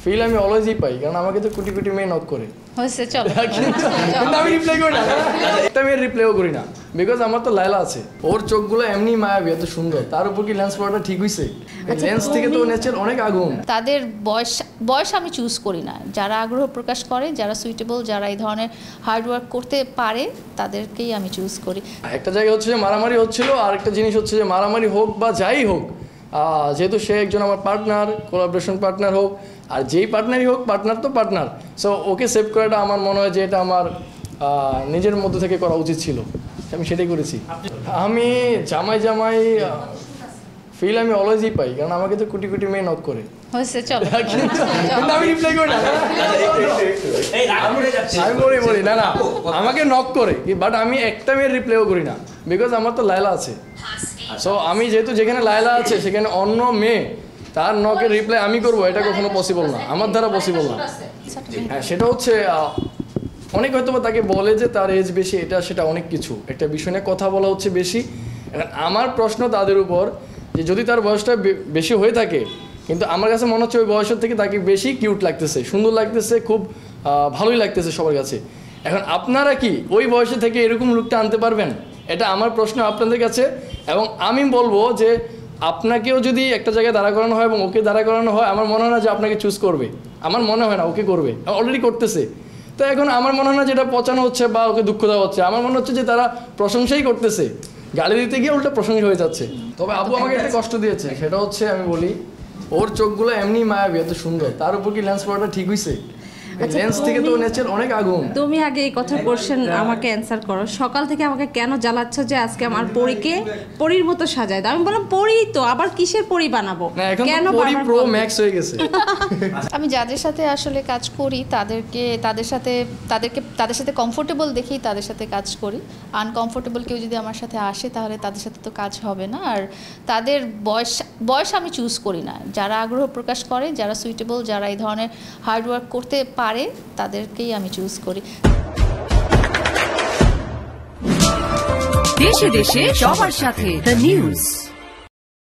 Feel আমি অলওয়েজই পাই, কারণ আমাকে তো কোটি কোটি মেয়ে নক করে। কিন্তু আমি রিপ্লাই করি না, একটা মেয়ের রিপ্লাইও করি না, বিকজ আমার তো লায়লা আছে। ওর চোখগুলো এমনি মায়াবী, এত সুন্দর, তার উপর কি লেন্স পড়াটা ঠিক হইছে? লেন্স থেকে তো নেচার অনেক আগুন। তাদের বয়স আমি চুজ করি না, যারা আগ্রহ প্রকাশ করে, যারা সুইটেবল, যারা এই ধরনের হার্ড ওয়ার্ক করতে পারে, তাদেরকেই আমি চুজ করি। একটা জায়গায় হচ্ছে যে মারামারি হচ্ছিল, আর একটা জিনিস হচ্ছে যে মারামারি হোক বা যাই হোক, যেহেতু সে একজন আমার পার্টনার, কোলাবোরেশন পার্টনার হোক, আর যেই পার্টনারই হোক, পার্টনার তো পার্টনার, সো ওকে সেভ করাটা আমার মনে হয় যে এটা আমার নিজের মধ্যে থেকে করা উচিত ছিল, আমি সেটাই করেছি। আমি জামাই ফিল আমি অলওয়েজই পাই, কারণ আমাকে তো কোটি কোটি মেয়ে নক করে। কিন্তু আমি রিপ্লাই করি না, আমি বলি না না আমাকে নক করে, বাট আমি একটা মেয়ের রিপ্লাইও করি না, বিকজ আমার তো লায়লা আছে। সো আমি যেহেতু যেখানে লায়লা আছে সেখানে অন্য মেয়ে তার নকের রিপ্লাই আমি করবো, এটা কখনো পসিবল না, আমার দ্বারা পসিবল না। হ্যাঁ, সেটা হচ্ছে অনেক হয়তো তাকে বলে যে তার এজ বেশি, এটা সেটা অনেক কিছু, একটা বিষয় নিয়ে কথা বলা হচ্ছে বেশি। এখন আমার প্রশ্ন তাদের উপর যে যদি তার বয়সটা বেশি হয়ে থাকে, কিন্তু আমার কাছে মনে হচ্ছে ওই বয়সের থেকে তাকে বেশি কিউট লাগতেছে, সুন্দর লাগতেছে, খুব ভালোই লাগতেছে সবার কাছে। এখন আপনারা কি ওই বয়সে থেকে এরকম লুকটা আনতে পারবেন? এটা আমার প্রশ্ন আপনাদের কাছে। এবং আমি বলবো যে আপনাকেও যদি একটা জায়গায় দাঁড়া করানো হয় এবং ওকে দাঁড়া করানো হয়, আমার মনে হয় না যে আপনাকে চুজ করবে, আমার মনে হয় না ওকে করবে, অলরেডি করতেছে। তো এখন আমার মনে হয় না যেটা পচানো হচ্ছে বা ওকে দুঃখ দেওয়া হচ্ছে, আমার মনে হচ্ছে যে তারা প্রশংসাই করতেছে, গালি দিতে গিয়ে উল্টা প্রশংসা হয়ে যাচ্ছে। তবে আপু আমাকে একটা কষ্ট দিয়েছে, সেটা হচ্ছে আমি বলি ওর চোখগুলো এমনি মায়াবী, এত সুন্দর, তার উপর কি লেন্স পড়াটা ঠিক হইছে? লেন্স থেকে তো নেচার অনেক আগুন। তুমি আগে এই কথা কোশ্চেন আমাকে অ্যানসার করো। সকাল থেকে আমাকে কেন জ্বালাচ্ছ যে আজকে আমার পরীকে পরীর মতো সাজায় দাও? আমি বললাম পরী তো, আবার কিসের পরী বানাবো? কেন পরী প্রো ম্যাক্স হয়ে গেছে? আমি যাদের সাথে আসলে কাজ করি তাদের সাথে কমফোর্টেবল দেখেই তাদের সাথে কাজ করি। আনকমফোর্টেবল কেউ যদি আমার সাথে আসে তাহলে তাদের সাথে তো কাজ হবে না। আর তাদের বয়স আমি চুজ করি না, যারা আগ্রহ প্রকাশ করে, যারা সুইটেবল, যারা এই ধরনের হার্ড ওয়ার্ক করতে পারে, তাদেরকেই আমি চুজ করি। দেশে দেশে সবার সাথে দ্য নিউজ।